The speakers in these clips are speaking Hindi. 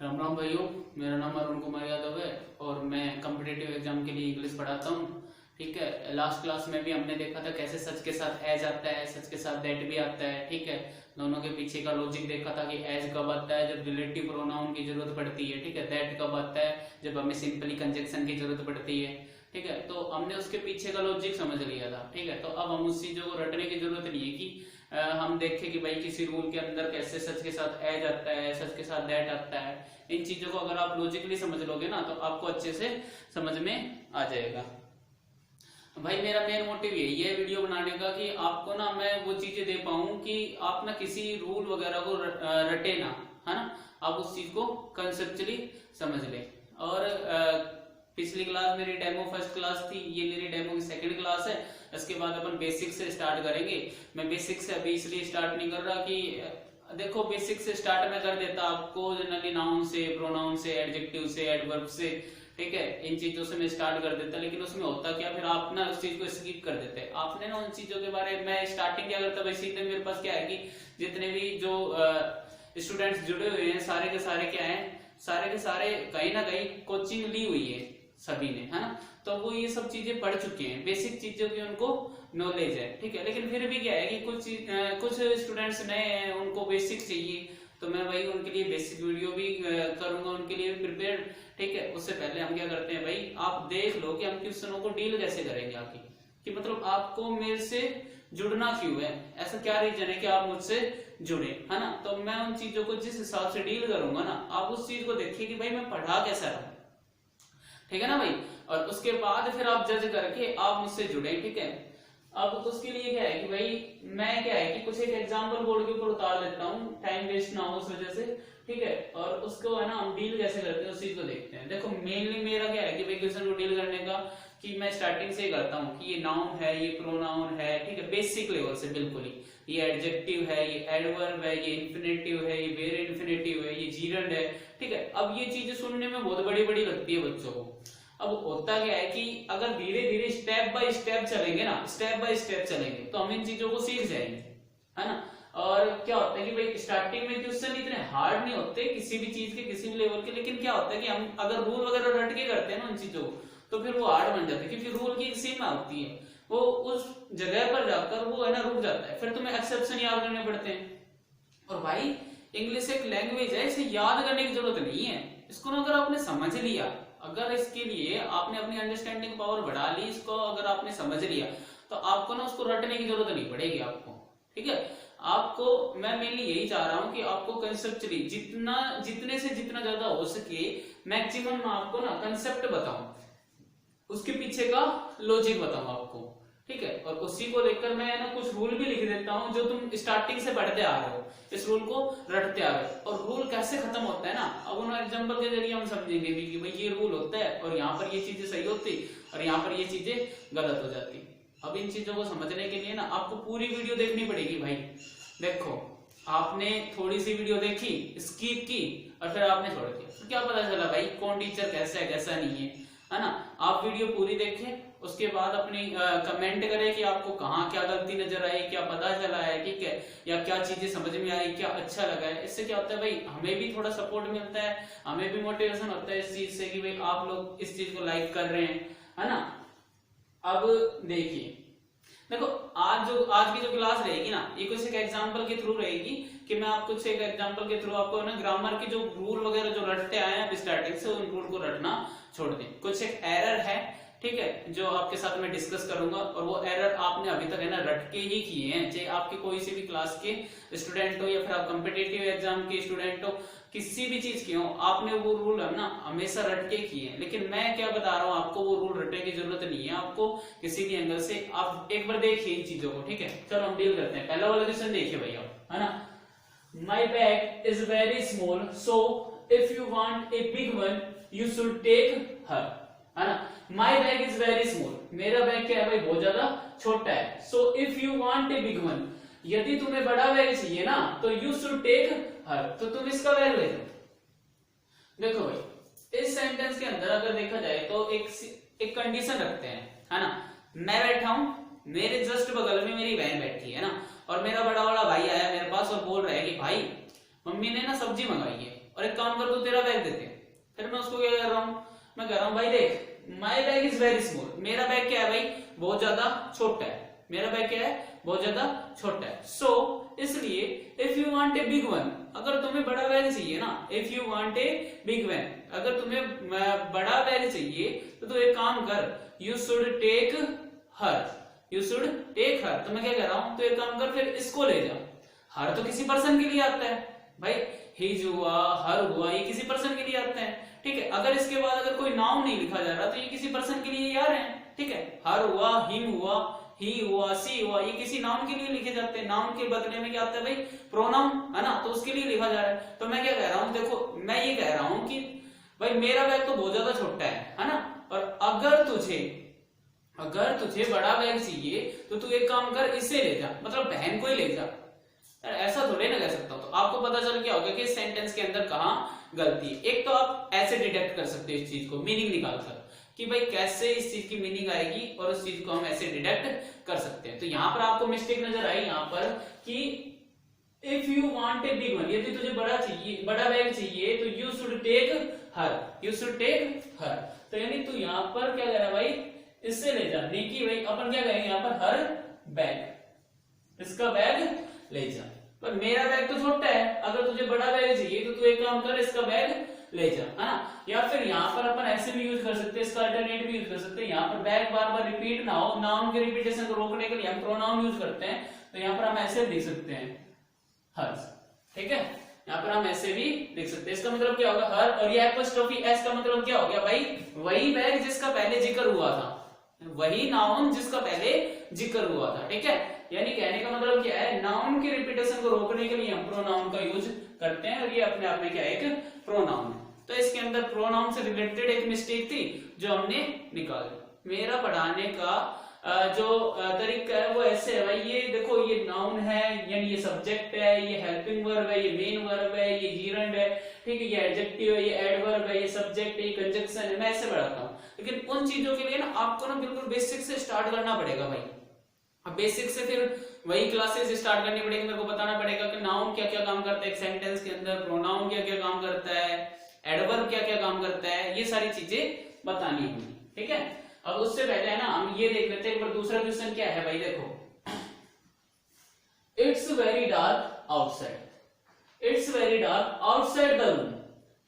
राम राम भाइयों, मेरा नाम अरुण कुमार यादव है और मैं कॉम्पिटिटिव एग्जाम के लिए इंग्लिश पढ़ाता हूँ। ठीक है, लास्ट क्लास में भी हमने देखा था कैसे सच के साथ एज आता है, सच के साथ दैट भी आता है। ठीक है, दोनों के पीछे का लॉजिक देखा था कि एज कब आता है जब रिलेटिव प्रोनाउन की जरूरत पड़ती है। ठीक है, दैट कब आता है जब हमें सिंपली कंजक्शन की जरूरत पड़ती है। ठीक है, तो हमने उसके पीछे का लॉजिक समझ लिया था। ठीक है, तो अब हम उस चीजों को रटने की जरूरत नहीं है कि हम देखें कि भाई किसी रूल के अंदर कैसे सच के साथ एज आता है, सच के साथ दैट आता है। इन चीजों को अगर आप लॉजिकली समझ लोगे ना तो आपको अच्छे से समझ में आ जाएगा। भाई मेरा मेन मोटिव यही है वीडियो बनाने का कि आपको ना मैं वो चीजें दे पाऊं कि आप ना किसी रूल वगैरह को रटे ना, है ना, आप उस चीज को कंसेप्चुअली समझ ले। और पिछली क्लास मेरी डेमो फर्स्ट क्लास थी, ये मेरी डेमो की सेकंड क्लास है। इसके बाद अपन बेसिक से स्टार्ट करेंगे। मैं बेसिक से अभी इसलिए स्टार्ट नहीं कर रहा कि देखो बेसिक से स्टार्ट मैं कर देता आपको जनरली नाउन से, प्रोनाउन से, एडजेक्टिव से, एडवर्ब से। ठीक है, इन चीजों से मैं स्टार्ट कर देता, लेकिन उसमें होता क्या, फिर आप ना उस चीज को स्किप कर देते। आपने ना उन चीजों के बारे में स्टार्टिंग क्या करता भाई, सीधे मेरे पास क्या है कि जितने भी जो स्टूडेंट्स जुड़े हुए हैं सारे के सारे क्या है, सारे के सारे कहीं ना कहीं कोचिंग ली हुई है सभी ने, है ना, तो वो ये सब चीजें पढ़ चुके हैं, बेसिक चीजों की उनको नॉलेज है। ठीक है, लेकिन फिर भी क्या है कि कुछ स्टूडेंट्स नए हैं, उनको बेसिक चाहिए, तो मैं वही उनके लिए बेसिक वीडियो भी करूंगा, उनके लिए प्रिपेयर। ठीक है, उससे पहले हम क्या करते हैं भाई, आप देख लो कि हम क्वेश्चनों को डील कैसे करेंगे आगे, कि मतलब आपको मेरे से जुड़ना क्यों है, ऐसा क्या रीजन है कि आप मुझसे जुड़े, है ना। तो मैं उन चीजों को जिस हिसाब से डील करूंगा ना, आप उस चीज को देखिए कि भाई मैं पढ़ा कैसा रहा। ठीक है ना भाई, और उसके बाद फिर आप जज करके आप मुझसे जुड़े। ठीक है, अब उसके लिए क्या है कि भाई मैं क्या है कि कुछ एक एग्जांपल बोर्ड के ऊपर उतार देता हूँ, टाइम वेस्ट ना हो उस वजह से। ठीक है, और उसको है ना हम डील कैसे करते हैं उस चीज को देखते हैं। देखो मेनली मेरा क्या है कि भाई क्वेश्चन को डील करने का कि मैं स्टार्टिंग से ही करता हूँ कि ये नाउन है, ये प्रोनाउन है। ठीक है, बेसिक लेवल से बिल्कुल ही, ये एडजेक्टिव है, ये एडवर्ब है, ये इन्फिनेटिव है, ये वेरी इन्फिनेटिव है, ये जीरंड है। ठीक है, अब ये चीजें सुनने में बहुत बड़ी बड़ी लगती है बच्चों को। अब होता क्या है कि अगर धीरे धीरे स्टेप बाय स्टेप चलेंगे ना, स्टेप बाय स्टेप चलेंगे तो हम इन चीजों को सीख जाएंगे, है ना। और क्या होता है कि भाई स्टार्टिंग में क्वेश्चन इतने हार्ड नहीं होते किसी भी चीज के, किसी भी लेवल के, लेकिन क्या होता है कि हम अगर रूल वगैरह रट के करते हैं ना उन चीजों को, तो फिर वो हार्ड बन जाते हैं, क्योंकि रूल की एक सीमा होती है, वो उस जगह पर जाकर वो है ना रुक जाता है, फिर तुम्हें एक्सेप्शन याद करने पड़ते हैं। और भाई इंग्लिश एक लैंग्वेज है, इसे याद करने की जरूरत नहीं है। इसको ना अगर आपने समझ लिया, अगर इसके लिए आपने अपनी अंडरस्टैंडिंग पावर बढ़ा ली, इसको अगर आपने समझ लिया, तो आपको ना उसको रटने की जरूरत नहीं पड़ेगी आपको। ठीक है, आपको मैं मेनली यही चाह रहा हूं कि आपको कंसेप्चुअली जितने से जितना ज्यादा हो सके मैक्सिमम मैं आपको ना कंसेप्ट बताऊं, उसके पीछे का लॉजिक बताऊं आपको। ठीक है, और उसी को लेकर मैं ना कुछ रूल भी लिख देता हूं जो तुम स्टार्टिंग से पढ़ते आ रहे हो, इस रूल को रटते आ रहे हो। और रूल कैसे खत्म होता है ना, अब उन एग्जांपल के जरिए हम समझेंगे भी कि भाई ये रूल होता है और यहाँ पर ये चीजें सही होती और यहाँ पर ये चीजें गलत हो जाती। अब इन चीजों को समझने के लिए ना आपको पूरी वीडियो देखनी पड़ेगी भाई। देखो आपने थोड़ी सी वीडियो देखी, स्किप की और फिर आपने छोड़ दिया, तो क्या पता चला भाई कौन टीचर कैसा है कैसा नहीं है ना। आप वीडियो पूरी देखें, उसके बाद अपनी कमेंट करें कि आपको कहाँ क्या गलती नजर आई, क्या पता चला है। ठीक है, या क्या चीजें समझ में आई, क्या अच्छा लगा है। इससे क्या होता है भाई, हमें भी थोड़ा सपोर्ट मिलता है, हमें भी मोटिवेशन होता है इस चीज से कि भाई आप लोग इस चीज को लाइक कर रहे हैं, है ना। अब देखिए, देखो आज की जो क्लास रहेगी ना, ये कुछ एक एग्जांपल के थ्रू रहेगी कि मैं आपको कुछ एक एग्जांपल के थ्रू आपको ना ग्रामर के जो रूल वगैरह जो रटते आए हैं स्टार्टिंग से, उन रूल को रटना छोड़ दें। कुछ एक एरर है, ठीक है, जो आपके साथ मैं डिस्कस करूंगा, और वो एरर आपने अभी तक है ना रट के ही किए हैं, चाहे आपके कोई सी भी क्लास के स्टूडेंट हो या फिर आप कॉम्पिटिटिव एग्जाम के स्टूडेंट हो, किसी भी चीज के हो, आपने वो रूल है ना हमेशा रट के किए हैं। लेकिन मैं क्या बता रहा हूँ आपको, वो रूल रटने की जरूरत नहीं है आपको किसी भी एंगल से। आप एक बार देखिए इन चीजों को। ठीक है, चलो हम डील करते हैं। पहला वाला क्वेश्चन देखिए भैया, है ना। My bag is very small, so if you want a big one you should take her, है ना। My bag is very small, मेरा बैग क्या है भाई, बहुत ज्यादा छोटा है। So if you want a big one, यदि तुम्हें बड़ा बैग चाहिए ना तो यू शुड टेक हर, तो तुम इसका बैग ले जाओ। देखो भाई इस सेंटेंस के अंदर अगर देखा जाए तो एक कंडीशन रखते हैं, है ना। मैं बैठा हूं, मेरे जस्ट बगल में मेरी बहन बैठी है ना, और मेरा बड़ा वाला भाई आया मेरे पास और बोल रहा है कि भाई मम्मी ने ना सब्जी मंगाई है, और एक काम कर तू तेरा बैग देते हैं। फिर मैं उसको क्या कर रहा हूँ, मैं कह रहा हूँ भाई देख माई बैग इज वेरी स्मॉल, मेरा बैग क्या है भाई बहुत ज्यादा छोटा है, मेरा बैग क्या है बहुत ज्यादा छोटा है। सो इसलिए if you want a big one, अगर तुम्हें बड़ा बैग चाहिए ना, if you want a big one, अगर तुम्हें बड़ा बैग चाहिए तो एक काम कर, you should take her, you should take her. तो मैं क्या कह रहा हूं, तो एक काम कर फिर इसको ले जा। हर तो किसी पर्सन के लिए आता है भाई, हिज हुआ हर हुआ ये किसी पर्सन के लिए आते हैं, ठीक है। अगर इसके बाद अगर कोई नाउन नहीं लिखा जा रहा तो ये किसी पर्सन के लिए आ रहे हैं, ठीक है। हर हुआ, हिम हुआ, ही हुआ, सी हुआ, ये किसी नाउन के लिए लिखे जाते हैं। नाउन के बदले में क्या आता है भाई प्रोनाउन, है ना, तो उसके लिए लिखा जा रहा है। तो मैं क्या कह रहा हूं, देखो मैं ये कह रहा हूं कि भाई मेरा बैग तो बहुत ज्यादा छोटा है ना, और अगर तुझे बड़ा बैग चाहिए तो तू एक काम कर इसे ले जा, मतलब बहन को ही ले जा। ऐसा थोड़े ना कह सकता हूं। तो आपको पता चल गया होगा कि इस सेंटेंस के अंदर कहां गलती है। एक तो आप ऐसे डिटेक्ट कर सकते हो इस चीज को मीनिंग निकालकर कि भाई कैसे इस चीज की मीनिंग आएगी और उस चीज को हम ऐसे डिटेक्ट कर सकते हैं। तो यहां पर आपको मिस्टेक नजर आई यहां पर कि if you want a big one, यदि तुझे बड़ा बैग चाहिए तो you should take her, you should take her. तो यानी तू यहां पर क्या कह रहा है भाई इससे ले जा, नहीं कि भाई अपन क्या कहेंगे यहां पर हर बैग, इसका बैग ले जा। पर मेरा बैग तो छोटा है, अगर तुझे बड़ा बैग चाहिए तो तू एक काम कर इसका बैग ले जा, है ना। या फिर यहाँ पर अपन ऐसे भी यूज कर सकते हैं, इसका अल्टरनेट भी यूज कर सकते हैं। यहाँ पर बैग बार बार रिपीट ना हो, नाउन के रिपीटेशन को रोकने के लिए हम प्रोनाउन यूज करते हैं। तो यहाँ पर हम ऐसे लिख सकते हैं हर, ठीक है। यहाँ पर हम ऐसे भी लिख सकते हैं। इसका मतलब क्या होगा हर, और ये एपोस्ट्रोफी एस का मतलब क्या हो गया भाई वही बैग जिसका पहले जिक्र हुआ था, वही नाउन जिसका पहले जिक्र हुआ था, ठीक है। यानी कहने का मतलब क्या है, नाउन के रिपीटेशन को रोकने के लिए हम प्रोनाउन का यूज करते हैं, और ये अपने आप में क्या है एक प्रोनाउन है। तो इसके अंदर प्रोनाउन से रिलेटेड एक मिस्टेक थी जो हमने निकाली। मेरा पढ़ाने का जो तरीका है वो ऐसे है भाई, ये देखो ये नाउन है यानी ये सब्जेक्ट है, ये हेल्पिंग वर्ब है, ये मेन वर्ब है, ये जीरंड है, ठीक है, ये एडजेक्टिव है, ये एडवर्ब है, ये सब्जेक्ट है, ये कंजक्शन है, मैं ऐसे पढ़ाता हूँ। लेकिन उन चीजों के लिए ना आपको ना बिल्कुल बेसिक से स्टार्ट करना पड़ेगा भाई। अब बेसिक से फिर वही क्लासेस स्टार्ट करनी पड़ेगी, मेरे को बताना पड़ेगा कि नाउन क्या क्या काम करता है एक सेंटेंस के अंदर, प्रोनाउन क्या क्या काम करता है, एडवर्ब क्या क्या काम करता है, ये सारी चीजें बतानी होंगी, ठीक है। अब उससे पहले है ना हम ये देख लेते हैं एक बार दूसरा क्वेश्चन क्या है भाई। देखो it's very dark outside, it's very dark outside the room,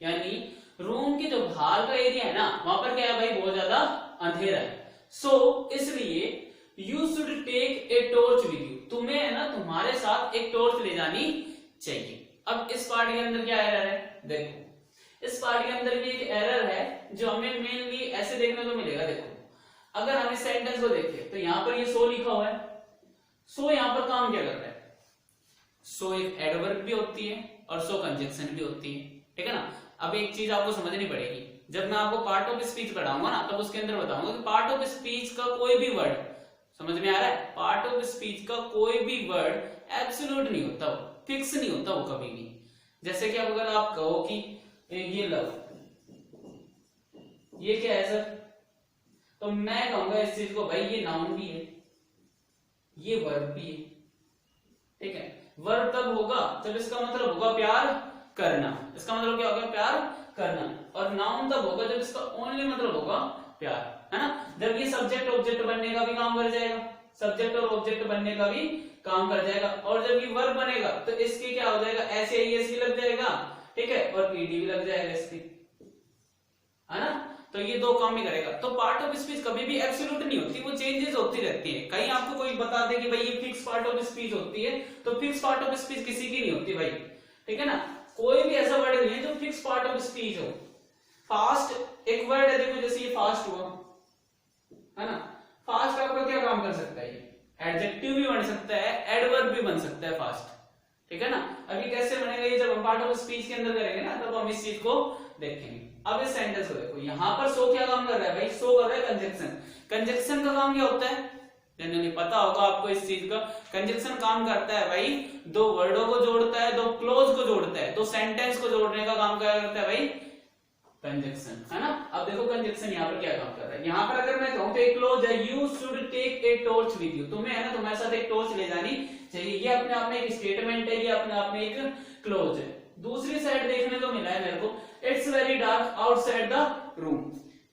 यानी रूम के जो बाहर का एरिया है ना वहां पर क्या है भाई बहुत ज्यादा अंधेरा है। सो इसलिए you should take a torch with you, तुम्हें है ना तुम्हारे साथ एक टॉर्च ले जानी चाहिए। अब इस पार्ट के अंदर क्या एरर है, देखो इस पार्ट के अंदर भी एक एरर है जो हमें मेनली ऐसे देखने को मिलेगा। देखो अगर हम इस सेंटेंस को देखें तो यहाँ पर ये सो लिखा हुआ है, सो यहाँ पर काम क्या कर रहा है, सो एक एडवर्ब भी होती है और सो कंजक्शन भी होती है, ठीक है ना। अब एक चीज आपको समझनी पड़ेगी, जब मैं आपको पार्ट ऑफ स्पीच पढ़ाऊंगा ना तब उसके अंदर बताऊंगा कि पार्ट ऑफ स्पीच का कोई भी वर्ड, समझ में आ रहा है, पार्ट ऑफ स्पीच का कोई भी वर्ड एब्सोल्यूट नहीं होता, वो फिक्स नहीं होता वो कभी भी। जैसे कि अगर आप कहो कि ये लव, ये क्या है सर, तो मैं कहूंगा इस चीज को भाई ये नाउन भी है, ये वर्ब भी है, ठीक है। वर्ब तब होगा जब इसका मतलब होगा प्यार करना, इसका मतलब क्या होगा प्यार करना, और नाउन तब होगा जब इसका ओनली मतलब होगा प्यार, है ना। जब ये सब्जेक्ट ऑब्जेक्ट बनने का भी काम कर जाएगा, सब्जेक्ट और ऑब्जेक्ट बनने का भी काम कर जाएगा, और जब ये वर्ब बनेगा तो इसके क्या हो जाएगा एस भी लग जाएगा, ठीक है, और पीडी भी लग जाएगा इसकी, है ना। तो ये दो काम ही करेगा। तो पार्ट ऑफ स्पीच कभी भी एब्सोल्यूट नहीं होती, वो चेंजेस होती रहती है। कहीं आपको कोई बता दे कि भाई ये फिक्स पार्ट ऑफ स्पीच होती है, तो फिक्स पार्ट ऑफ स्पीच किसी की नहीं होती भाई, ठीक है ना। कोई भी ऐसा वर्ड नहीं है जो फिक्स पार्ट ऑफ स्पीच हो। फास्ट एक वर्ड है, देखो जैसे ये फास्ट हुआ, है ना, फास्ट आपका क्या काम कर सकता है, ये एडजेक्टिव भी बन सकता है, एडवर्ब भी बन सकता है फास्ट, ठीक है ना। अभी कैसे बनेगा ये जब हम पार्ट ऑफ स्पीच के अंदर करेंगे ना तब हम इस चीज को देखेंगे। अब इस सेंटेंस को देखो, यहां पर सो क्या काम कर रहा है भाई, सो कर रहा है कंजक्शन। कंजक्शन का काम क्या होता है, जनरली पता होगा आपको इस चीज का। कंजक्शन काम करता है भाई दो वर्डों को जोड़ता है, दो क्लोज को जोड़ता है, दो सेंटेंस को जोड़ने का काम क्या करता है भाई कंजक्शन, है ना। अब देखो कंजक्शन यहाँ पर क्या काम कर रहा है। यहाँ पर अगर मैं कहूँ तो एक क्लोज है, you should take a torch with you, तुम्हें है ना तुम्हारे साथ एक टॉर्च ले जानी चाहिए। ये अपने आप में एक स्टेटमेंट है, ये अपने आप में एक क्लोज है। दूसरी साइड देखने को मिला है मेरे को, it's very dark outside the room.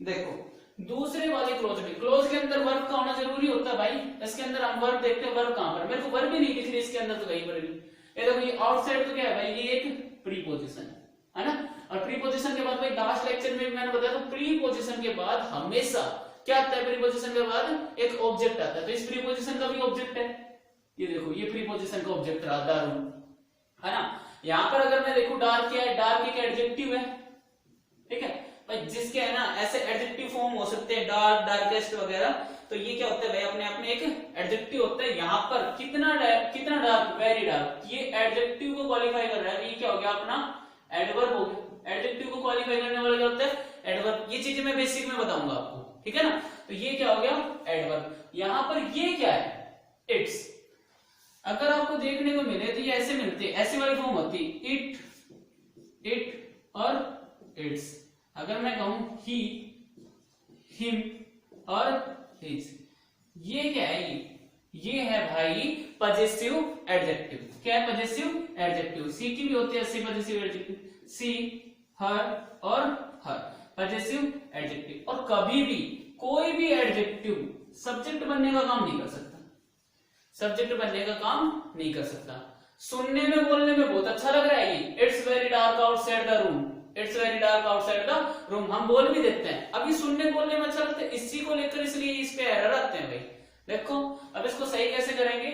देखो दूसरे वाले क्लोज में, क्लोज के अंदर वर्ब का होना जरूरी होता है भाई। इसके अंदर हम वर्ब देखते हैं, वर्ब कहां पर, मेरे को वर्ब ही नहीं दिख रही इसके अंदर तो कहीं पर भी। ये देखो ये आउटसाइड तो क्या है भाई, ये एक प्रीपोजिशन है ना। और प्रीपोजिशन के बाद भाई लास्ट लेक्चर में भी मैंने बताया था, प्रीपोजिशन के बाद हमेशा क्या आता है, प्रीपोजिशन के बाद एक ऑब्जेक्ट आता है। तो इस प्रीपोजिशन का भी ऑब्जेक्ट है, ये देखो ये प्रीपोजिशन का ऑब्जेक्ट रहा द रूम, है ना। यहाँ पर अगर मैं देखूं डार्क क्या है, डार्क एक एडजेक्टिव है, ठीक है भाई, जिसके है ना ऐसे एडजेक्टिव फॉर्म हो सकते हैं, डार्क, डार्केस्ट वगैरह। तो ये क्या होता है भाई, अपने आप में एक एडजेक्टिव होता है। यहाँ पर कितना डार्क, वेरी डार्क, ये एडजेक्टिव को क्वालिफाई कर रहा है। ये क्या हो गया अपना एडवर्ब हो गया। एडजेक्टिव को क्वालिफाई करने वाला क्या होता है, एडवर्ब। ये चीजें मैं बेसिक में बताऊंगा आपको, ठीक है ना। तो ये क्या हो गया एडवर्ब। यहाँ पर ये क्या है, इट्स। अगर आपको देखने को मिले तो ये ऐसे मिलते, ऐसे वाली फॉर्म होती, इट और इट्स। अगर मैं कहूं ही, हिम और हिज, ये क्या है, ये है भाई पजेसिव एडजेक्टिव। क्या है पजेसिव एडजेक्टिव, सी की भी होती है ऐसे पजेसिव एडजेक्टिव, सी, हर और हर, पजेसिव एडजेक्टिव। और कभी भी कोई भी एडजेक्टिव सब्जेक्ट बनने का काम नहीं कर सकता, सब्जेक्ट बनने का काम नहीं कर सकता। सुनने में बोलने में बहुत अच्छा लग रहा है ये, it's very dark outside the room, it's very dark outside the room, हम बोल भी देते हैं। अब ये सुनने बोलने में अच्छा लगता है, इसी को लेकर इसलिए इस पे एरर आते हैं भाई। देखो अब इसको सही कैसे करेंगे,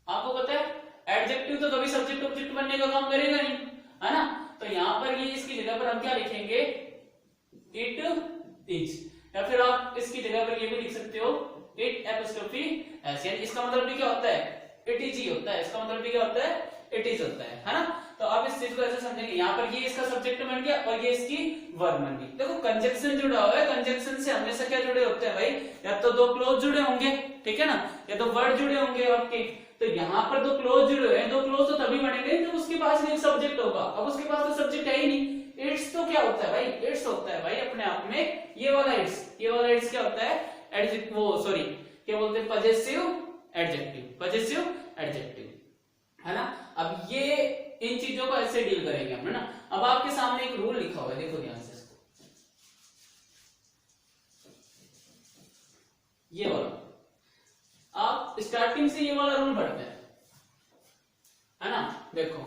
आपको पता है एडजेक्टिव तो कभी सब्जेक्ट ऑब्जेक्ट बनने का काम करेगा नहीं, है ना। तो यहाँ पर ये इसकी जगह पर हम क्या लिखेंगे, इट इज, या फिर आप इसकी जगह पर ये भी लिख सकते हो इट एपोस्ट्रोफी एस। यानी इसका मतलब भी क्या होता है, इट इज ही होता है। इसका मतलब भी क्या होता है, इट इज होता है ना। तो आप इस चीज को ऐसे समझेंगे, यहाँ पर ये इसका सब्जेक्ट बन गया और ये इसकी वर्ब बन गई। देखो कंजक्शन जुड़ा हुआ है, कंजक्शन से हमेशा क्या जुड़े होते हैं भाई, या तो दो क्लोज जुड़े होंगे, ठीक है ना, या तो वर्ड जुड़े होंगे आपके। तो यहाँ पर दो क्लोज जुड़े हुए हैं, दो क्लोज तो तभी बनेंगे जब उसके पास एक सब्जेक्ट होगा। अब उसके पास तो सब्जेक्ट है ही नहीं। इट्स तो क्या होता है भाई, इट्स होता है भाई अपने आप में ये वाला इट्स, ये वाला इट्स क्या होता है, एडजेक्टिव, वो सॉरी क्या बोलते हैं, पजेसिव एडजेक्टिव, पजेसिव एडजेक्टिव, है ना। अब ये इन चीजों को ऐसे डील करेंगे हम, है ना। अब आपके सामने एक रूल लिखा हुआ है, देखो ध्यान से इसको, ये वाला आप स्टार्टिंग से ये वाला रूल पढ़ते हैं, है ना। देखो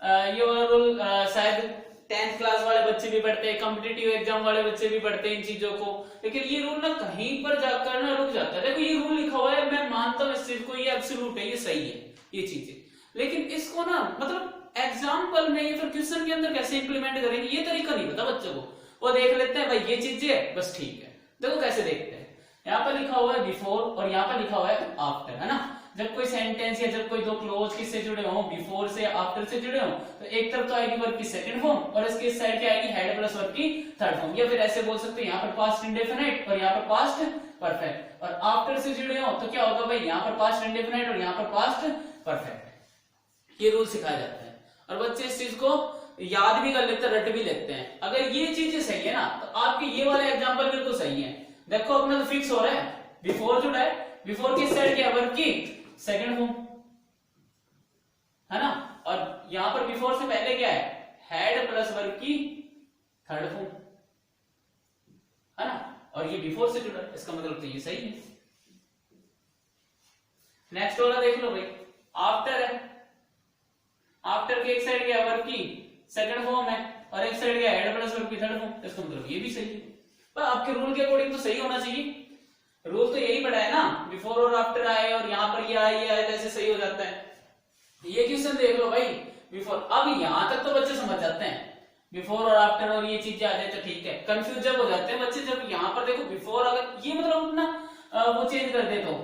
ये वाला रूल शायद 10th क्लास वाले बच्चे भी पढ़ते हैं, कॉम्पिटिटिव एग्जाम वाले बच्चे भी पढ़ते हैं इन चीजों को। लेकिन ये रूल ना कहीं पर जाकर ना रुक जाता है। देखो ये रूल लिखा हुआ है, मैं मानता हूं इस चीज को, ये एब्सोल्यूट है, ये सही है ये चीजें, लेकिन इसको ना मतलब एग्जाम्पल में या फिर क्वेश्चन के अंदर कैसे इंप्लीमेंट करेंगे ये तरीका नहीं पता बच्चों को। वो देख लेते हैं भाई ये चीज है बस ठीक है। देखो कैसे देखते हैं, यहाँ पर लिखा हुआ है बिफोर और यहाँ पर लिखा हुआ है आफ्टर, है ना। जब कोई सेंटेंस या जब कोई दो क्लोज किससे जुड़े हों, बिफोर से आफ्टर से जुड़े हों, तो एक तरफ तो आएगी वर्ब की सेकंड फॉर्म और इसके इस साइड क्या आएगी, हेड प्लस वर्ब की थर्ड फॉर्म। या फिर ऐसे बोल सकते हैं यहाँ पर पास्ट इंडेफिनिट और यहाँ पर पास्ट परफेक्ट। और आफ्टर से जुड़े हों तो क्या होगा भाई, यहाँ पर पास्ट इंडेफिनिट और यहाँ पर पास्ट परफेक्ट। ये रूल सिखाया जाता है और बच्चे इस चीज को याद भी कर लेते हैं, रट भी लेते हैं। अगर ये चीजें सही है ना तो आपके ये वाले एग्जांपल बिल्कुल सही है। देखो अपना तो फिक्स हो रहा है, बिफोर जुड़ा है, बिफोर की साइड क्या है, वर्ब की सेकंड फॉर्म, है ना। और यहां पर बिफोर से पहले क्या है, हेड प्लस वर्ब की थर्ड फॉर्म, है ना। और ये बिफोर से जुड़ा है, इसका मतलब तो ये सही है। नेक्स्ट वाला देख लो भाई, आफ्टर है, आफ्टर की एक साइड क्या है, वर्ब की सेकंड फॉर्म है और एक साइड क्या है, हेड प्लस वर्ब की थर्ड फॉर्म, इसका मतलब ये भी सही है। पर आपके रूल के अकॉर्डिंग तो सही होना चाहिए, रूल तो यही पड़ा है ना, बिफोर और आफ्टर आए और यहाँ पर ये आए तो ऐसे सही हो जाता है। ये क्वेश्चन देख लो भाई, बिफोर, अब यहां तक तो बच्चे समझ जाते हैं, बिफोर और आफ्टर और ये चीजें आ जाए तो ठीक है। कंफ्यूज जब हो जाते हैं बच्चे, जब यहाँ पर देखो बिफोर, अगर ये मतलब अपना वो चेंज कर दे तो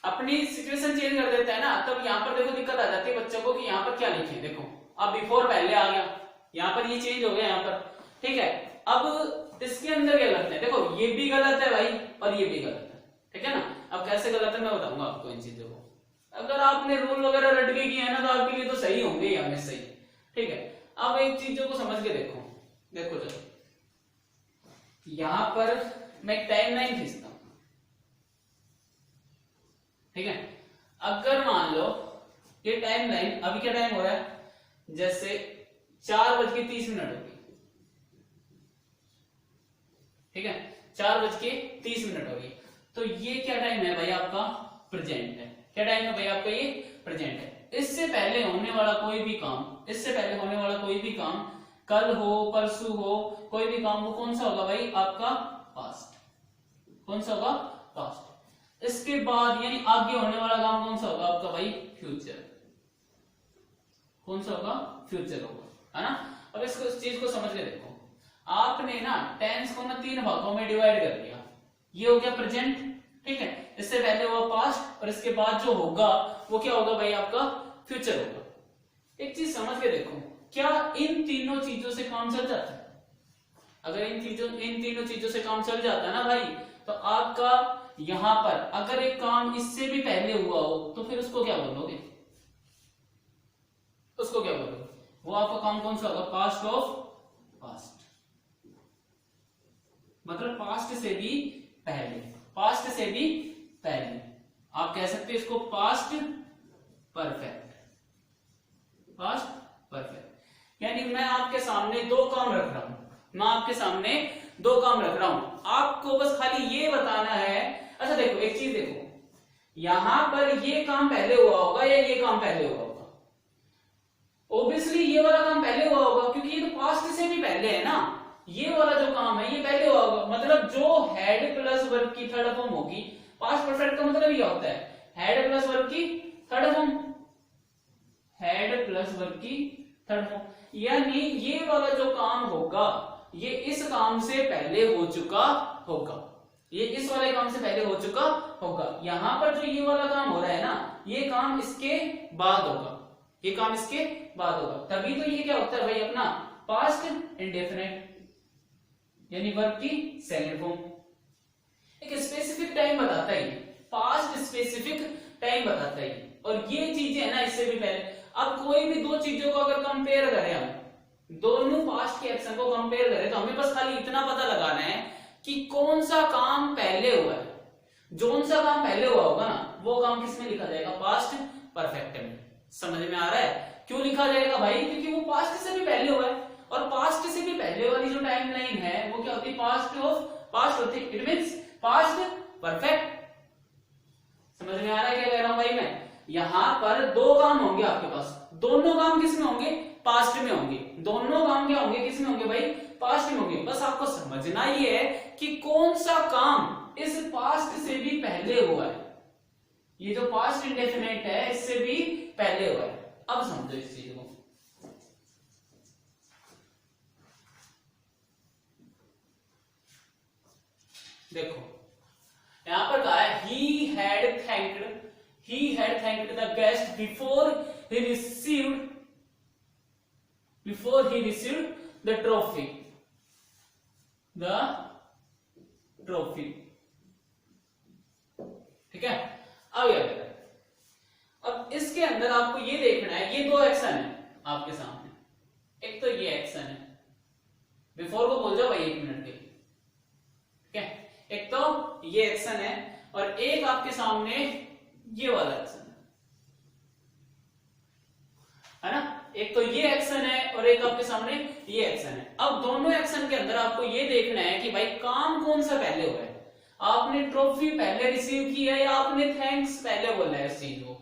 अपनी सिचुएशन चेंज कर देता है ना, तब यहाँ पर देखो दिक्कत आ जाती है बच्चों को कि यहाँ पर क्या लिखें। देखो अब बिफोर पहले आ गया, यहाँ पर ये चेंज हो गया यहाँ पर, ठीक है। अब इसके अंदर क्या गलत है, देखो ये भी गलत है भाई और ये भी गलत है, ठीक है ना। अब कैसे गलत है मैं बताऊंगा आपको इन चीजों को। अगर आपने रूल वगैरह रट के किया है ना तो आपके लिए तो सही होंगे ही हमेशा ही, ठीक है। अब एक चीजों को समझ के देखो, देखो जरा, यहां पर मैं एक टाइमलाइन खींचता हूं, ठीक है। अगर मान लो ये टाइमलाइन, अभी क्या टाइम हो रहा है, जैसे 4:30 हो गई, ठीक है, 4:30 हो गई। तो ये क्या टाइम है भाई आपका, प्रेजेंट है। क्या टाइम है भाई आपका, ये प्रेजेंट है। इससे पहले होने वाला कोई भी काम, इससे पहले होने वाला कोई भी काम, कल हो परसों हो, कोई भी काम, वो कौन सा होगा भाई आपका, पास्ट। कौन सा होगा, पास्ट। इसके बाद यानी आगे होने वाला काम कौन सा होगा आपका भाई, फ्यूचर। कौन सा होगा, फ्यूचर होगा, है ना। अब इसको, इस चीज को समझ के देखो, आपने ना टेंस को ना 3 भागों में डिवाइड कर दिया। ये हो गया प्रेजेंट, ठीक है, इससे पहले हुआ पास्ट, और इसके बाद जो होगा वो क्या होगा भाई आपका, फ्यूचर होगा। एक चीज समझ के देखो, क्या इन तीनों चीजों से काम चल जाता है? अगर इन तीनों चीजों से काम चल जाता है ना भाई, तो आपका यहां पर अगर एक काम इससे भी पहले हुआ हो तो फिर उसको क्या बोलोगे, उसको क्या बोलोगे, वो आपका काम कौन सा होगा, पास्ट ऑफ पास्ट। मतलब पास्ट से भी पहले, पास्ट से भी पहले। आप कह सकते हैं इसको पास्ट परफेक्ट, पास्ट परफेक्ट। यानी मैं आपके सामने 2 काम रख रहा हूं, मैं आपके सामने 2 काम रख रहा हूं, आपको बस खाली ये बताना है। अच्छा देखो, एक चीज देखो, यहां पर ये काम पहले हुआ होगा या ये काम पहले हुआ होगा? ऑब्वियसली ये वाला काम पहले हुआ होगा, क्योंकि ये तो पास्ट से भी पहले है ना। ये वाला जो काम है ये पहले हुआ होगा, मतलब जो हेड प्लस वर्ब की थर्ड फॉर्म होगी, पास्ट परफेक्ट का मतलब ये होता है हेड प्लस वर्ब की third form, head plus verb की थर्ड फॉर्म। यानी ये वाला जो काम होगा ये इस काम से पहले हो चुका होगा, ये इस वाले काम से पहले हो चुका होगा। यहां पर जो ये वाला काम हो रहा है ना, ये काम इसके बाद होगा, ये काम इसके बाद होगा। तभी तो ये क्या होता है भाई अपना पास्ट इंडेफिनिट, यानी वर्ब की सेकंड फॉर्म। एक स्पेसिफिक टाइम बताता है, पास्ट स्पेसिफिक टाइम बताता है। और ये चीजें है ना इससे भी पहले। अब कोई भी 2 चीजों को अगर कंपेयर करें, हम दोनों पास्ट के एक्शन को कंपेयर करें, तो हमें बस खाली इतना पता लगाना है कि कौन सा काम पहले हुआ है। जो सा काम पहले हुआ होगा ना, वो काम किसमें लिखा जाएगा, पास्ट परफेक्ट में। समझ में आ रहा है क्यों लिखा जाएगा भाई, क्योंकि वो पास्ट से भी पहले हुआ है। और पास्ट से भी पहले वाली जो टाइमलाइन है वो क्या होती है, पास्ट ऑफ पास्ट होती है, इट मींस पास्ट परफेक्ट। समझ में आ रहा है क्या कह रहा हूं भाई मैं? यहां पर 2 काम होंगे आपके पास, दोनों काम किस में होंगे, पास्ट में होंगे। दोनों काम क्या होंगे, किस में होंगे भाई, पास्ट में होंगे। बस आपको समझना ये है कि कौन सा काम इस पास्ट से भी पहले हुआ है। ये जो पास्ट इंडेफिनिट है इससे भी पहले हुआ है। अब समझो इस चीज को, देखो यहां पर कहा है he had thanked the guest before he received the trophy, ठीक है। अब क्या कहता है, अब इसके अंदर आपको ये देखना है, ये 2 एक्शन है आपके सामने। एक तो ये एक्शन है, बिफोर को बोल जाओ भाई 1 मिनट के लिए, ठीक है। एक तो ये एक्शन है और एक आपके सामने ये वाला एक्शन है ना। एक तो ये एक्शन है और एक आपके सामने ये एक्शन है। अब दोनों एक्शन के अंदर आपको ये देखना है कि भाई काम कौन सा पहले हुआ है। आपने ट्रॉफी पहले रिसीव की है या आपने थैंक्स पहले बोला है इस चीज को,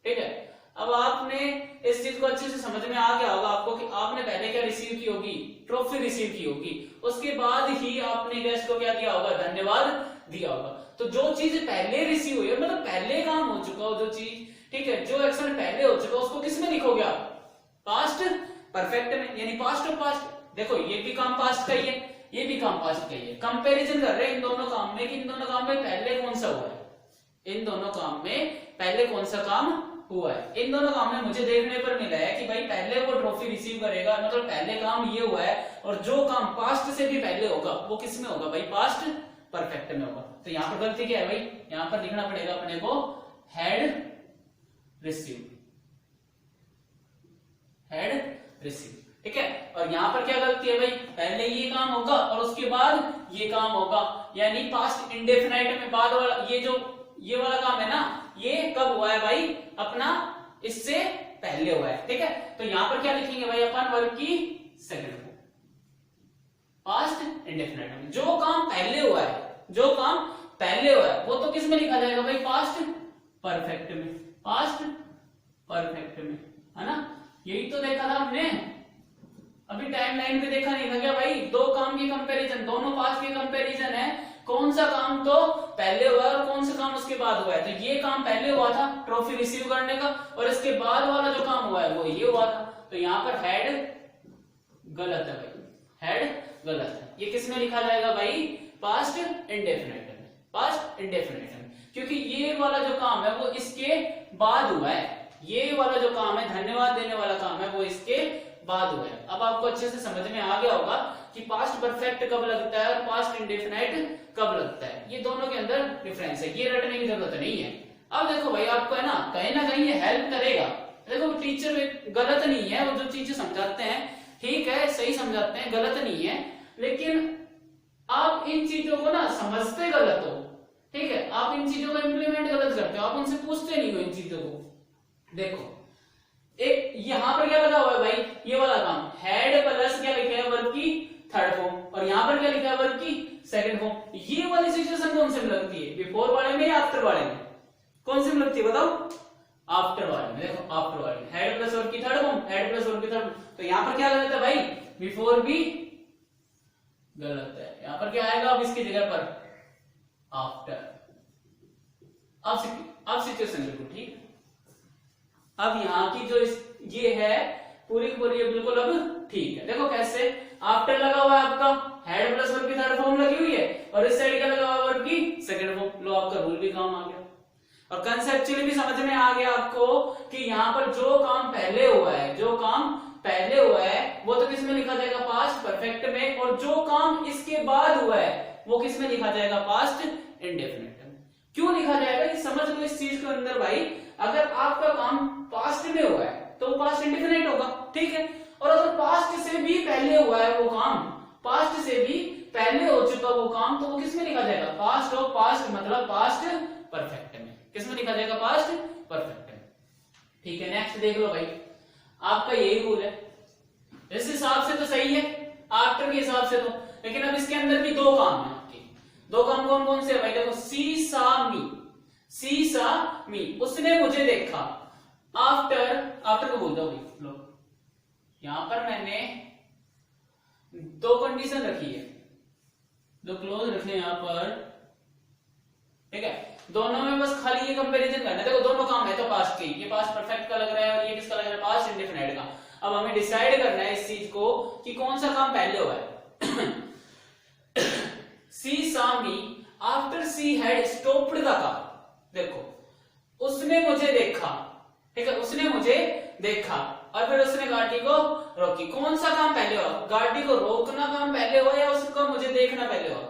ठीक है। अब आपने इस चीज को अच्छे से समझ में आ गया होगा आपको कि आपने पहले क्या रिसीव की होगी, ट्रॉफी रिसीव की होगी। उसके बाद ही आपने गेस्ट को क्या दिया होगा, धन्यवाद दिया होगा। तो जो चीज पहले रिसीव हुई है, मतलब पहले काम हो चुका हो जो चीज, ठीक है, जो एक्शन पहले हो चुका उसको किस में लिखोगे आप, पास्ट परफेक्ट में, यानी पास्ट ऑफ पास्ट। देखो ये भी काम पास्ट का ही है, ये भी काम पास्ट का ही है। कंपैरिजन कर रहे हैं इन दोनों काम में कि इन दोनों काम में पहले कौन सा हुआ है, इन दोनों काम में पहले कौन सा काम हुआ है। इन दोनों काम में मुझे देखने पर मिला है कि भाई पहले वो ट्रॉफी रिसीव करेगा, मतलब पहले काम ये हुआ है। और जो काम पास्ट से भी पहले होगा वो किस में होगा भाई, पास्ट परफेक्ट में होगा। तो यहां पर गलती क्या है भाई, यहां पर लिखना पड़ेगा अपने को हैड रिसीव, ठीक है। और और यहाँ पर क्या गलती है भाई, पहले ये काम होगा और उसके बाद ये काम होगा, यानी पास्ट इंडेफिनाइट में बाद वाला ये वाला काम है ना, ये कब हुआ है भाई, अपना इससे पहले हुआ है। ठीक है, तो यहाँ पर क्या लिखेंगे भाई अपन, वर्ब की सेकंड फॉर्म पास्ट इंडेफिनाइट में। जो काम पहले हुआ है, जो काम पहले हुआ है वो तो किस में लिखा जाएगा भाई, पास्ट परफेक्ट में, पास्ट परफेक्ट में, है ना। यही तो देखा था हमने अभी टाइमलाइन पे, देखा नहीं था क्या भाई, दो काम की कंपैरिजन, दोनों पास्ट के कंपैरिजन है, कौन सा काम तो पहले हुआ है और कौन सा काम उसके बाद हुआ है। तो ये काम पहले हुआ था ट्रॉफी रिसीव करने का, और इसके बाद वाला जो काम हुआ है वो ये हुआ था। तो यहाँ पर हेड गलत है भाई, हेड गलत है। ये किस में लिखा जाएगा भाई, पास्ट इंडेफिनिट में, पास्ट इंडेफिनिट में, क्योंकि ये वाला जो काम है वो इसके बाद हुआ है, ये वाला जो काम है धन्यवाद देने वाला काम है वो इसके बाद हुआ है। अब आपको अच्छे से समझ में आ गया होगा कि पास्ट परफेक्ट कब लगता है और पास्ट इंडेफिनाइट कब लगता है, ये दोनों के अंदर डिफरेंस है, ये रटने की जरूरत नहीं है। अब देखो भाई, आपको है ना कहीं ये हेल्प करेगा। देखो टीचर गलत नहीं है, वो जो चीजें समझाते हैं ठीक है, सही समझाते हैं, गलत नहीं है, लेकिन आप इन चीजों को ना समझते गलत हो। ठीक है, आप इन चीजों को इम्प्लीमेंट गलत करते हो, आप उनसे पूछते नहीं हो इन चीजों को। देखो एक यहाँ पर क्या लगा हुआ है भाई, ये वाला काम हेड प्लस क्या लिखा है, वर्ब की थर्ड फॉर्म, और यहाँ पर क्या लिखा है, वर्ब की सेकंड फॉर्म। ये वाली सिचुएशन कौन से में लगती है, बिफोर वाले में या आफ्टर वाले में, कौन से में लगती है बताओ, आफ्टर वाले में। देखो आफ्टर वाले में हेड प्लस वर्ब की third form, head plus verb की थर्ड फॉर्म, तो यहाँ पर क्या गलत है भाई, बिफोर भी गलत है, यहाँ पर क्या आएगा अब इसकी जगह पर आफ्टर। अब सिचुएशन बिल्कुल ठीक। अब यहाँ की जो ये है पूरी की पूरी बिल्कुल अब ठीक है। देखो कैसे, आफ्टर लगा हुआ है आपका, हेड प्लस वर्ब की थर्ड फॉर्म लगी हुई है, और इस साइड का लगा हुआ है वर्ब की सेकंड फॉर्म। लो आपका रूल भी काम आ गया, और कंसेप्चुअली भी समझ में आ गया आपको कि यहाँ पर जो काम पहले हुआ है, जो काम पहले हुआ है वो तो किस में लिखा जाएगा, पास्ट परफेक्ट में, और जो काम इसके बाद हुआ है वो किस में लिखा जाएगा, पास्ट इंडेफिनिट में। क्यों लिखा जाएगा ये समझ लो इस चीज के अंदर भाई। अगर आपका काम पास्ट में हुआ है तो वो पास्ट इंडेफिनिट होगा, ठीक है, और अगर पास्ट से भी पहले हुआ है वो काम, पास्ट से भी पहले हो चुका वो काम, तो वो किस में लिखा जाएगा, पास्ट ऑफ पास्ट, मतलब पास्ट परफेक्ट में। किस में लिखा जाएगा, पास्ट परफेक्ट में। ठीक है, नेक्स्ट देख लो भाई, आपका यही रूल है, इस हिसाब से तो सही है, आफ्टर के हिसाब से तो, लेकिन अब इसके अंदर भी दो काम है आपके। दो काम कौन कौन से है भाई, देखो, सी सा मी, सी सा मी, उसने मुझे देखा, आफ्टर को बोल दो भाई। लो यहां पर मैंने दो कंडीशन रखी है, दो क्लोज रखे हैं यहां पर, ठीक है, दोनों में बस खाली ये कंपैरिजन करना है। देखो दोनों काम है तो पास्ट के, ये पास्ट परफेक्ट का लग रहा है और ये किसका लग रहा है, पास्ट इंडेफिनिट का। अब हमें डिसाइड करना है इस चीज को कि कौन सा काम पहले हुआ है। सी सा me after she had stopped the car, देखो उसने मुझे देखा, ठीक है, उसने मुझे देखा और फिर उसने गाड़ी को रोकी। कौन सा काम पहले हुआ, गाड़ी को रोकना काम पहले हुआ या उसको मुझे देखना पहले हुआ?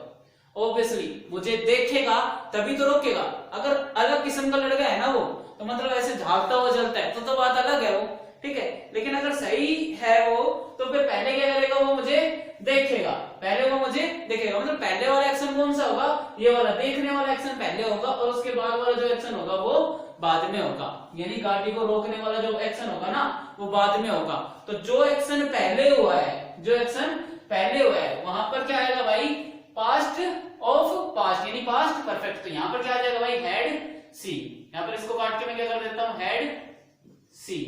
ऑब्वियसली मुझे देखेगा तभी तो रोकेगा। अगर अलग किस्म का लड़का है ना वो, तो मतलब ऐसे झांकता हुआ चलता है तो बात अलग है वो, ठीक है, लेकिन अगर सही है वो तो फिर पहले क्या करेगा, वो मुझे देखेगा, पहले वो मुझे देखेगा, मतलब पहले वाला एक्शन कौन सा होगा, ये वाला देखने वाला एक्शन पहले होगा और उसके बाद वाला जो एक्शन होगा वो बाद में होगा, यानी गाड़ी को रोकने वाला जो एक्शन होगा ना वो बाद में होगा। तो जो एक्शन पहले हुआ है, जो एक्शन पहले हुआ है वहां पर क्या आएगा भाई, पास्ट ऑफ पास्ट, यानी पास्ट परफेक्ट। तो यहां पर क्या आ जाएगा भाई, हेड सी, यहां पर इसको काट के मैं क्या कर देता हूं, हेड सी,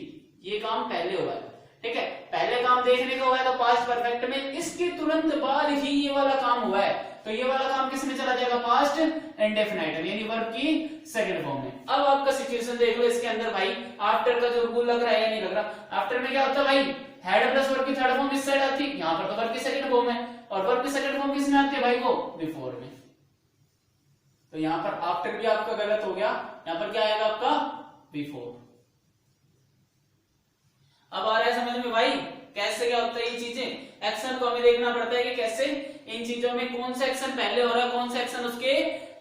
ये काम पहले हुआ है, ठीक है, पहले काम देखने का हुआ है तो पास्ट परफेक्ट में, इसके तुरंत बाद ही ये वाला काम हुआ है तो ये वाला काम किस में चला जाएगा, पास्ट इंडेफिनिट में, यानी वर्ब की सेकंड फॉर्म में। अब आपका सिचुएशन देख लो इसके अंदर भाई, आफ्टर का जो रूल लग रहा है या नहीं लग रहा। आफ्टर में क्या होता है भाई, हेड प्लस वर्ब की थर्ड फॉर्म इस साइड आती है, यहां पर तो वर्ब की सेकंड फॉर्म है, और वर्ब की सेकंड फॉर्म किस में आती है भाई, वो बिफोर में। तो यहां पर आफ्टर भी आपका गलत हो गया, यहां पर क्या आएगा आपका, बिफोर। अब आ रहा है समझ में भाई कैसे क्या होता है ये चीजें। एक्शन को हमें देखना पड़ता है कि कैसे इन चीजों में कौन सा एक्शन पहले हो रहा है, कौन सा एक्शन उसके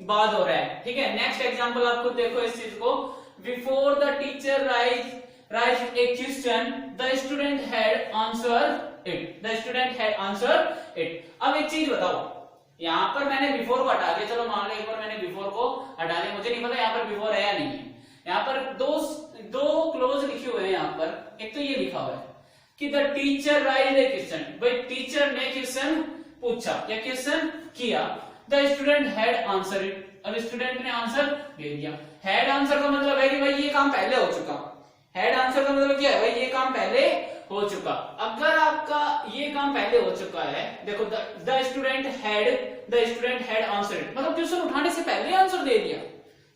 बाद हो रहा है, ठीक है। नेक्स्ट एग्जांपल आपको देखो इस चीज को, before the teacher rise A question the student had answer it, the student had answered it. अब एक चीज बताओ, यहाँ पर मैंने बिफोर को हटा दिया, चलो मान लो एक बार मैंने बिफोर को हटा दिया, मुझे नहीं पता यहाँ पर बिफोर है या नहीं है। यहाँ पर दो क्लोज लिखे हुए हैं, यहाँ पर एक तो ये लिखा हुआ है कि the teacher rise A question, भाई टीचर ने क्वेश्चन पूछा या क्वेश्चन किया, the student had answer it, अब स्टूडेंट ने आंसर दे दिया। हैड आंसर का मतलब है कि भाई ये काम पहले हो चुका, हैड आंसर का मतलब क्या है भाई ये काम पहले हो चुका। अगर आपका ये काम पहले हो चुका है, देखो the student had answer it, मतलब क्वेश्चन उठाने से पहले आंसर दे दिया।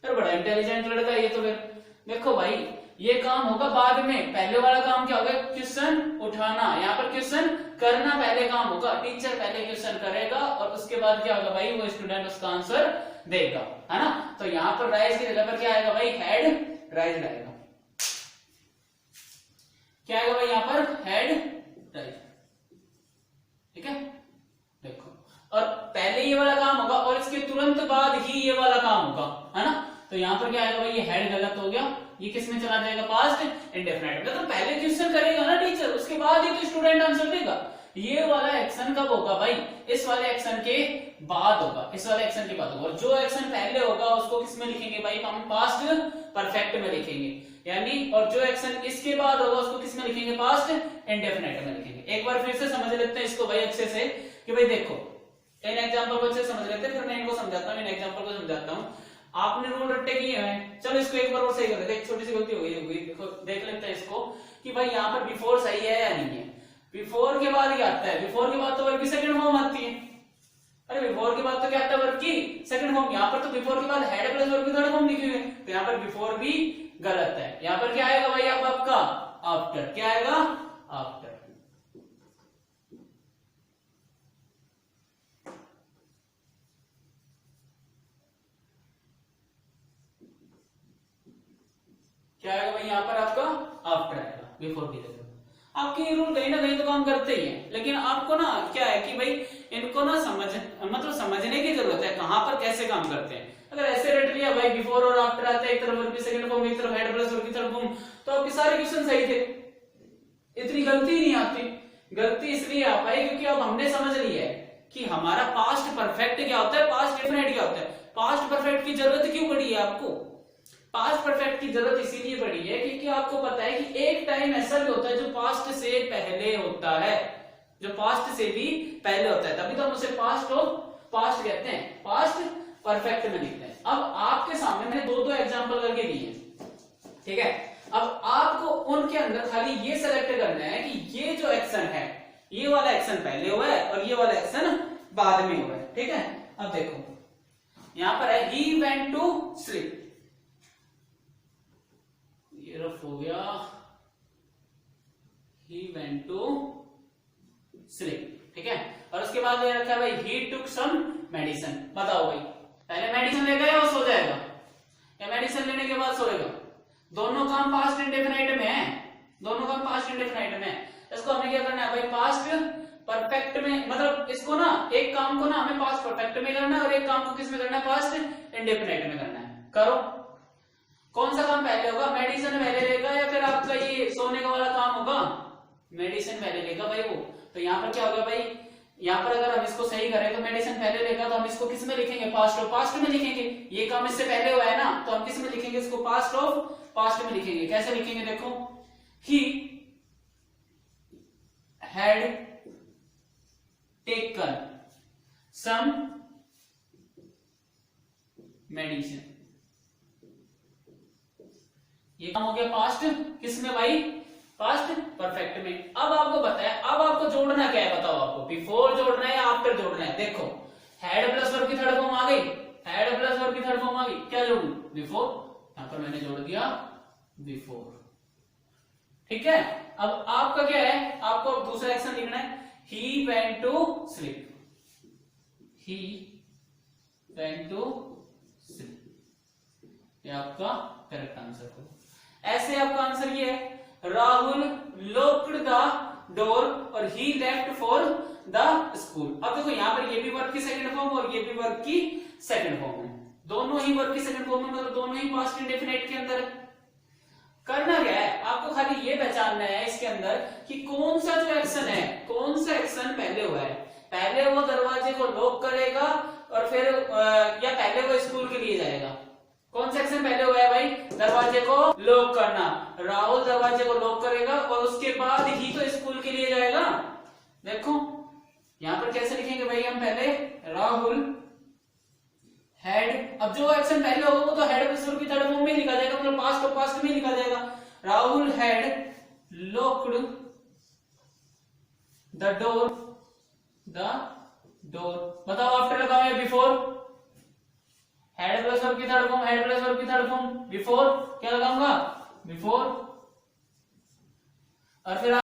यार बड़ा इंटेलिजेंट लड़का है ये तो। फिर देखो भाई ये काम होगा बाद में, पहले वाला काम क्या होगा, क्वेश्चन उठाना, यहाँ पर क्वेश्चन करना पहले काम होगा, टीचर पहले क्वेश्चन करेगा और उसके बाद क्या होगा भाई वो स्टूडेंट उसका आंसर देगा, है ना। तो यहाँ पर राइज की जगह पर क्या आएगा भाई, हैड राइज आएगा। क्या आएगा भाई यहाँ पर, हैड राइज, ठीक है। देखो और पहले ये वाला काम होगा और इसके तुरंत बाद ही ये वाला काम होगा, है ना। तो यहाँ पर क्या आएगा भाई, ये हैड गलत हो गया, ये किस में चला जाएगा, पास्ट इंडेफिनिट में। तो पहले क्वेश्चन करेगा ना टीचर, उसके बाद ही तो स्टूडेंट आंसर देगा। ये वाला एक्शन कब होगा भाई, इस वाले एक्शन के बाद होगा, इस वाले एक्शन के बाद होगा। और जो एक्शन पहले होगा उसको किस में लिखेंगे भाई, हम पास्ट परफेक्ट में लिखेंगे, यानी और जो एक्शन इसके बाद होगा उसको किस में लिखेंगे, पास्ट इंडेफिनिट में लिखेंगे। एक बार फिर से समझ लेते हैं इसको भाई अच्छे से, कि भाई देखो इन एग्जांपल को अच्छे से समझ लेते हैं, फिर मैं इनको समझाता हूँ, इन एग्जांपल को समझाता हूँ। आपने रूल रट्टे किए हैं, चलो इसको एक बार और सही कर लेते हैं, एक छोटी सी गलती हो गई, देखो देख लेते हैं इसको कि भाई यहाँ पर बिफोर सही है या नहीं है। बिफोर के बाद क्या आता है, बिफोर के बाद तो वर्ब की सेकंड फॉर्म आती है। अरे बिफोर के बाद तो क्या आता है, वर्ब की सेकंड फॉर्म। यहाँ पर तो बिफोर के बाद हेड प्लस वर्ब की थर्ड फॉर्म लिखी हुई है, तो यहाँ पर बिफोर भी गलत है। यहाँ पर क्या आएगा भाई अब आपका आफ्टर, क्या आएगा आफ्टर। क्या आएगा भाई यहाँ पर आपका आफ्टर आएगा, बिफोर की जगह। आपके ये रूल कहीं ना कहीं तो काम करते ही हैं, लेकिन आपको ना क्या है कि भाई इनको ना समझने की जरूरत है, कहां पर कैसे काम करते हैं। अगर ऐसे रट लिया भाई बिफोर और आफ्टर आता है, एक तरफ वर्ब की सेकंड फॉर्म, एक तरफ हेड प्लस वर्ब की थर्ड फॉर्म, तो आपके सारे क्वेश्चन सही थे, इतनी गलती नहीं आती। गलती इसलिए आ पाई क्योंकि अब हमने समझ लिया है कि हमारा पास्ट परफेक्ट क्या होता है, पास्ट डेफिनेट क्या होता है। पास्ट परफेक्ट की जरूरत क्यों पड़ी है आपको, पास्ट परफेक्ट की जरूरत इसीलिए पड़ी है क्योंकि आपको पता है कि एक टाइम ऐसा भी होता है जो पास्ट से पहले होता है, जो पास्ट से भी पहले होता है, तभी तो हम उसे पास्ट ऑफ पास्ट कहते हैं, पास्ट परफेक्ट में लिखते हैं। अब आपके सामने मैंने दो एग्जांपल करके दिए, ठीक है। अब आपको उनके अंदर खाली ये सेलेक्ट करना है कि ये जो एक्शन है, ये वाला एक्शन पहले हुआ है और ये वाला एक्शन बाद में हुआ है, ठीक है। अब देखो यहां पर है ही वेंट टू स्लीप, ये रफ हो गया, he went to sleep, ठीक है। और उसके बाद ये रखा है भाई he took some medicine। बताओ भाई पहले मेडिसिन लेगा या सो जाएगा, या मेडिसिन लेने के बाद सोएगा। दोनों काम पास्ट इंडेफिनिट में है, दोनों काम पास्ट इंडेफिनिट में है। इसको हमें क्या करना है भाई, पास्ट परफेक्ट में, मतलब इसको ना एक काम को ना हमें पास्ट परफेक्ट में करना है और एक काम को किस में करना है, पास्ट इंडेफिनिट में करना है। करो, कौन सा काम पहले होगा, मेडिसिन पहले लेगा या फिर आपका ये सोने का वाला काम होगा, मेडिसिन पहले लेगा भाई वो। तो यहाँ पर क्या होगा भाई, यहाँ पर अगर हम इसको सही करें तो मेडिसिन पहले लेगा, तो हम इसको किस में लिखेंगे, पास्ट ऑफ पास्ट में लिखेंगे। ये काम इससे पहले हुआ है ना, तो हम किस में लिखेंगे इसको, पास्ट ऑफ पास्ट में लिखेंगे। कैसे लिखेंगे देखो, he had taken some medicine, ये काम हो गया पास्ट किस में भाई, पास्ट परफेक्ट में। अब आपको बताया, अब आपको जोड़ना क्या है बताओ, आपको बिफोर जोड़ना है या आफ्टर जोड़ना है। देखो हेड प्लस वर्ब की थर्ड फॉर्म आ गई, हेड प्लस वर्ब की थर्ड फॉर्म आ गई, क्या जोड़ू, बिफोर, यहां पर मैंने जोड़ दिया बिफोर, ठीक है। अब आपका क्या है, आपको दूसरा एक्शन लिखना है, he went to sleep, he went to sleep, ये आपका करेक्ट आंसर हो। ऐसे आपका आंसर ये है, राहुल लॉक्ड द डोर और ही लेफ्ट फॉर द स्कूल। अब देखो यहाँ पर ये भी वर्ब की सेकंड फॉर्म और ये भी वर्ब की सेकंड फॉर्म है, दोनों ही वर्ब की सेकंड फॉर्म में, मतलब दोनों ही पास्ट इंडेफिनिट के अंदर है। करना क्या है, आपको खाली ये पहचानना है इसके अंदर कि कौन सा जो एक्शन है, कौन सा एक्शन पहले हुआ है। पहले वो दरवाजे को लॉक करेगा और फिर या पहले वो स्कूल के लिए जाएगा। कौन सा एक्शन पहले हुआ है भाई, दरवाजे को लॉक करना। राहुल दरवाजे को लॉक करेगा और उसके बाद ही तो स्कूल के लिए जाएगा। देखो यहां पर कैसे लिखेंगे भाई हम, पहले राहुल हैड, अब जो एक्शन पहले होगा वो तो हैड प्लस वर्ब की थर्ड फॉर्म में लिखा जाएगा, मतलब पास्ट और पास्ट में लिखा जाएगा। Rahul had locked the door, बताओ आफ्टर लगाओ या बिफोर, हेड प्लस वर्ब की third form, head plus verb की थर्ड फॉर्म, बिफोर क्या लगाऊंगा, बिफोर। और फिर